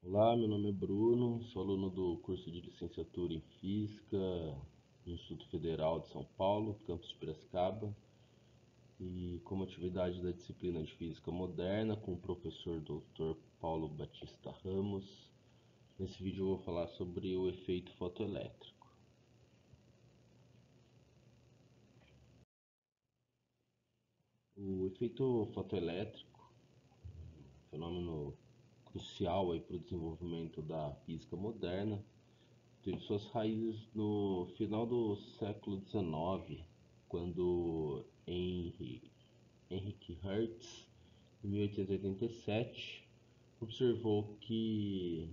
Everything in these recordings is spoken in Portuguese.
Olá, meu nome é Bruno, sou aluno do curso de licenciatura em Física no Instituto Federal de São Paulo, campus de Piracicaba, e como atividade da disciplina de Física Moderna com o professor Dr. Paulo Batista Ramos. Nesse vídeo eu vou falar sobre o efeito fotoelétrico. O efeito fotoelétrico, fenômeno crucial para o desenvolvimento da física moderna, teve suas raízes no final do século XIX, quando Henrik Hertz, em 1887, observou que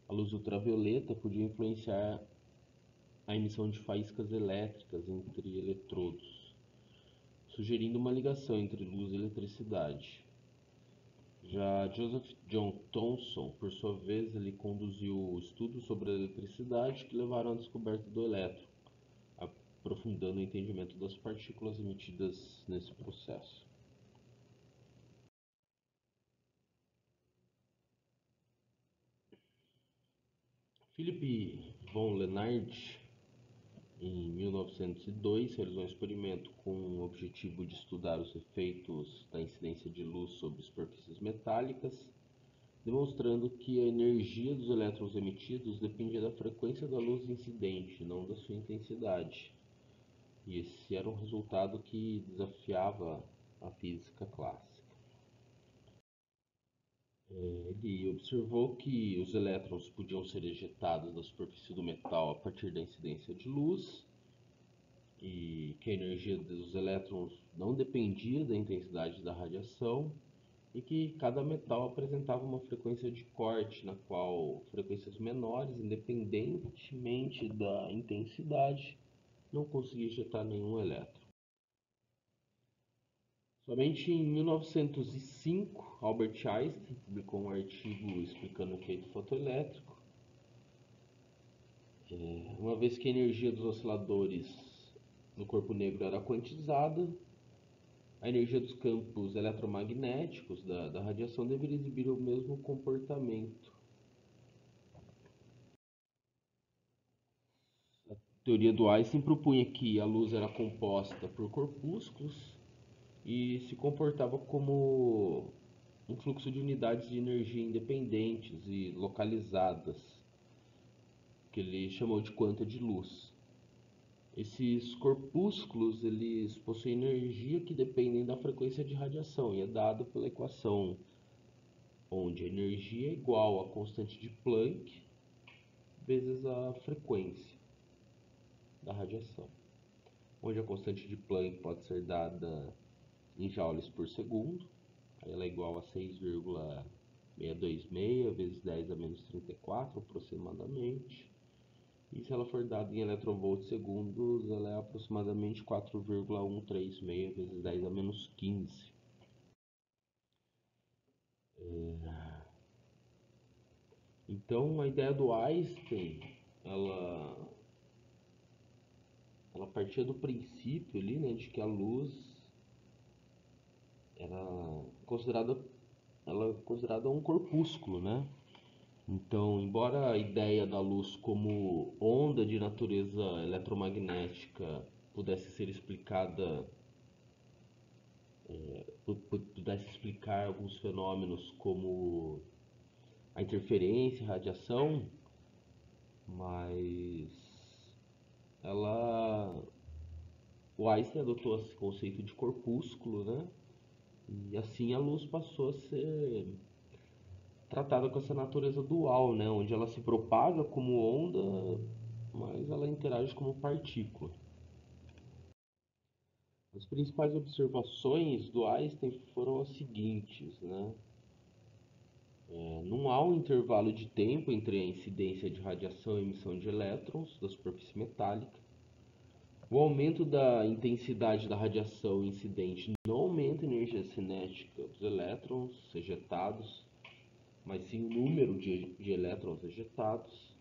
a luz ultravioleta podia influenciar a emissão de faíscas elétricas entre eletrodos, sugerindo uma ligação entre luz e eletricidade. Já Joseph John Thomson, por sua vez, ele conduziu estudos sobre a eletricidade que levaram à descoberta do elétron, aprofundando o entendimento das partículas emitidas nesse processo. Philipp von Leonard, em 1902, realizou um experimento com o objetivo de estudar os efeitos da incidência de luz sobre superfícies metálicas, demonstrando que a energia dos elétrons emitidos dependia da frequência da luz incidente, não da sua intensidade. E esse era um resultado que desafiava a física clássica. Ele observou que os elétrons podiam ser ejetados da superfície do metal a partir da incidência de luz e que a energia dos elétrons não dependia da intensidade da radiação e que cada metal apresentava uma frequência de corte, na qual frequências menores, independentemente da intensidade, não conseguia ejetar nenhum elétron. Somente em 1905, Albert Einstein publicou um artigo explicando o efeito fotoelétrico, uma vez que a energia dos osciladores no corpo negro era quantizada, a energia dos campos eletromagnéticos da radiação deveria exibir o mesmo comportamento. A teoria do Einstein propunha que a luz era composta por corpúsculos e se comportava como um fluxo de unidades de energia independentes e localizadas, que ele chamou de quanta de luz. Esses corpúsculos eles possuem energia que dependem da frequência de radiação e é dado pela equação onde a energia é igual à constante de Planck vezes a frequência da radiação, onde a constante de Planck pode ser dada em joules por segundo, aí ela é igual a 6,626 vezes 10 a menos 34 aproximadamente. E se ela for dada em eletronvolts segundos, ela é aproximadamente 4,136 vezes 10 a menos 15. Então a ideia do Einstein, ela, ela partia do princípio ali, né, de que a luz era considerada, ela é considerada um corpúsculo, né? Então, embora a ideia da luz como onda de natureza eletromagnética pudesse ser explicada, pudesse explicar alguns fenômenos como a interferência, a radiação, mas ela, o Einstein adotou esse conceito de corpúsculo, né? E assim a luz passou a ser tratada com essa natureza dual, né? Onde ela se propaga como onda, mas ela interage como partícula. As principais observações do Einstein foram as seguintes, né? Não há um intervalo de tempo entre a incidência de radiação e emissão de elétrons da superfície metálica. O aumento da intensidade da radiação incidente não aumenta a energia cinética dos elétrons ejetados, mas sim o número de elétrons ejetados.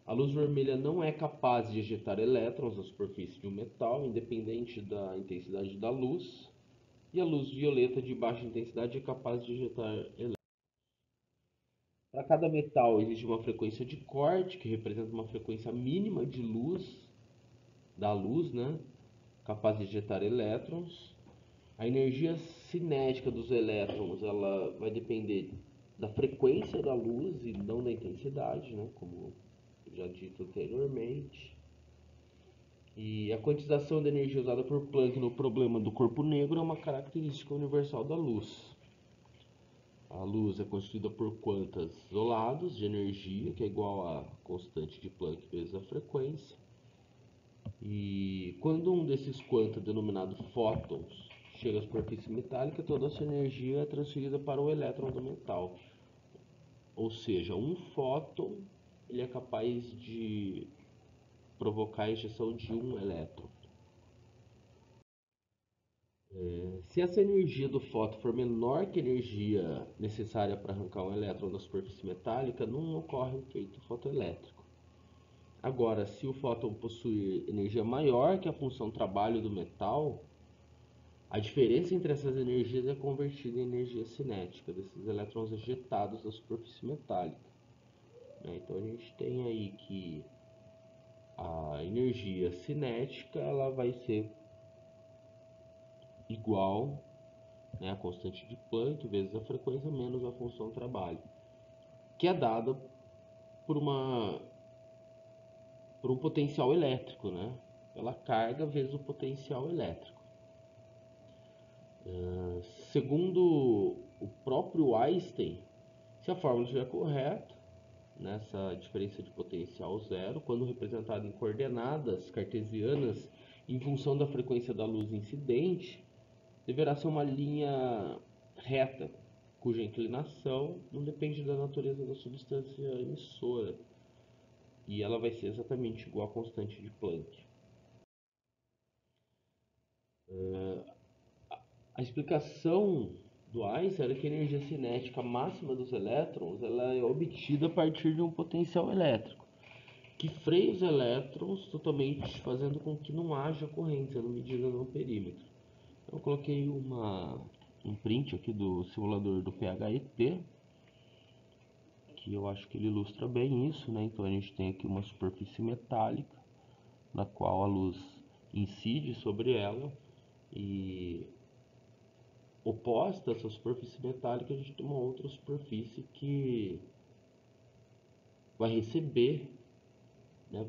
A luz vermelha não é capaz de ejetar elétrons na superfície de um metal, independente da intensidade da luz. E a luz violeta de baixa intensidade é capaz de ejetar elétrons. Para cada metal existe uma frequência de corte, que representa uma frequência mínima de luz, da luz, né? Capaz de ejetar elétrons. A energia cinética dos elétrons, ela vai depender da frequência da luz e não da intensidade, né? Como já dito anteriormente. E a quantização de energia usada por Planck no problema do corpo negro é uma característica universal da luz. A luz é constituída por quantas isolados de energia, que é igual a constante de Planck vezes a frequência. E quando um desses quantas, denominado fótons, chega à superfície metálica, toda essa energia é transferida para o elétron do metal. Ou seja, um fóton ele é capaz de provocar a ejeção de um elétron. Se essa energia do fóton for menor que a energia necessária para arrancar um elétron da superfície metálica, não ocorre efeito fotoelétrico. Agora, se o fóton possuir energia maior que a função trabalho do metal, a diferença entre essas energias é convertida em energia cinética desses elétrons ejetados da superfície metálica. Então a gente tem aí que a energia cinética ela vai ser igual, né, a constante de Planck vezes a frequência menos a função trabalho, que é dada por um potencial elétrico, né? Pela carga vezes o potencial elétrico. Segundo o próprio Einstein, se a fórmula estiver correta, nessa diferença de potencial zero, quando representada em coordenadas cartesianas em função da frequência da luz incidente, deverá ser uma linha reta, cuja inclinação não depende da natureza da substância emissora, e ela vai ser exatamente igual à constante de Planck. A explicação do Einstein era que a energia cinética máxima dos elétrons ela é obtida a partir de um potencial elétrico, que freia os elétrons totalmente, fazendo com que não haja corrente sendo medida no perímetro. Eu coloquei um print aqui do simulador do PHET, que eu acho que ele ilustra bem isso, né? Então a gente tem aqui uma superfície metálica, na qual a luz incide sobre ela, e oposta a essa superfície metálica a gente tem uma outra superfície que vai receber, né?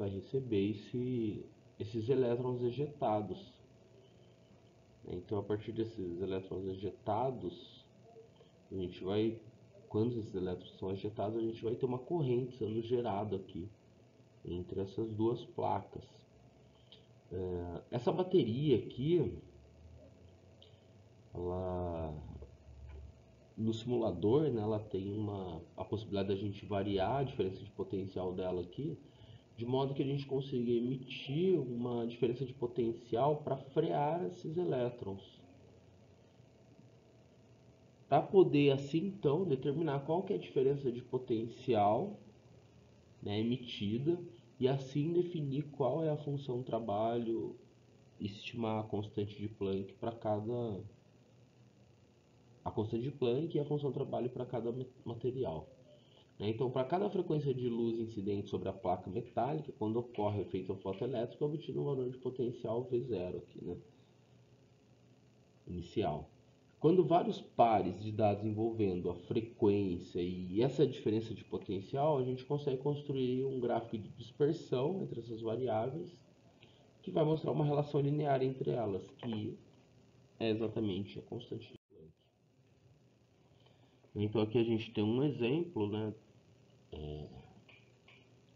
Esses elétrons ejetados. Então a partir desses elétrons ejetados, a gente vai, quando esses elétrons são ejetados, a gente vai ter uma corrente sendo gerada aqui entre essas duas placas. Essa bateria aqui, ela no simulador, né, ela tem a possibilidade da gente variar a diferença de potencial dela aqui, de modo que a gente consiga emitir uma diferença de potencial para frear esses elétrons. Para poder assim então determinar qual que é a diferença de potencial, né, emitida, e assim definir qual é a função trabalho, estimar a constante de Planck para cada a constante de Planck e a função trabalho para cada material. Então, para cada frequência de luz incidente sobre a placa metálica, quando ocorre o efeito fotoelétrico, é obtido um valor de potencial V0 aqui, né, inicial. Quando vários pares de dados envolvendo a frequência e essa diferença de potencial, a gente consegue construir um gráfico de dispersão entre essas variáveis, que vai mostrar uma relação linear entre elas, que é exatamente a constante de Planck. Então aqui a gente tem um exemplo, né?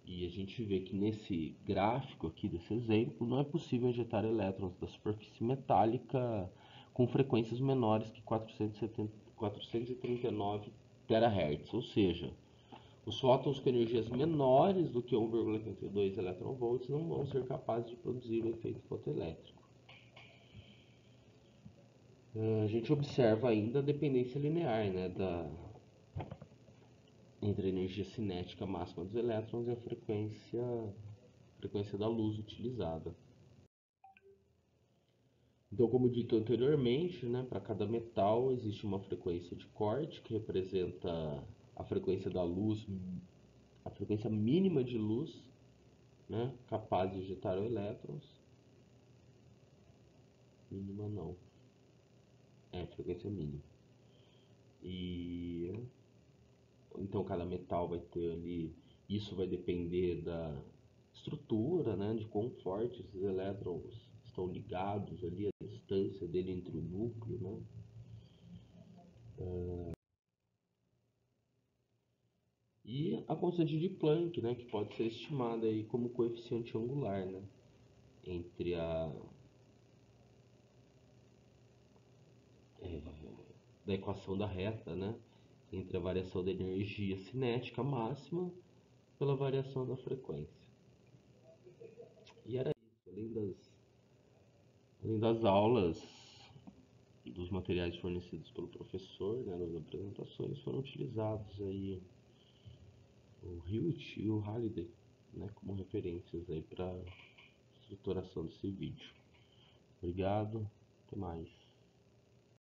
E a gente vê que nesse gráfico aqui desse exemplo não é possível injetar elétrons da superfície metálica com frequências menores que 439 terahertz, ou seja, os fótons com energias menores do que 1,82 eletronvolts não vão ser capazes de produzir o efeito fotoelétrico. A gente observa ainda a dependência linear, né, entre a energia cinética máxima dos elétrons e a frequência da luz utilizada. Então, como dito anteriormente, né, para cada metal existe uma frequência de corte que representa a frequência da luz, a frequência mínima de luz, né, capaz de ejetar elétrons. Mínima não, frequência mínima. E então cada metal vai ter ali, isso vai depender da estrutura, né, de quão forte esses elétrons estão ligados ali, a distância dele entre o núcleo, né. E a constante de Planck, né, que pode ser estimada aí como coeficiente angular, né, entre da equação da reta, né, entre a variação da energia cinética máxima pela variação da frequência. E era isso, além das aulas, dos materiais fornecidos pelo professor, né, nas apresentações, foram utilizados aí o Hewitt e o Halliday, né, como referências aí para estruturação desse vídeo. Obrigado, até mais.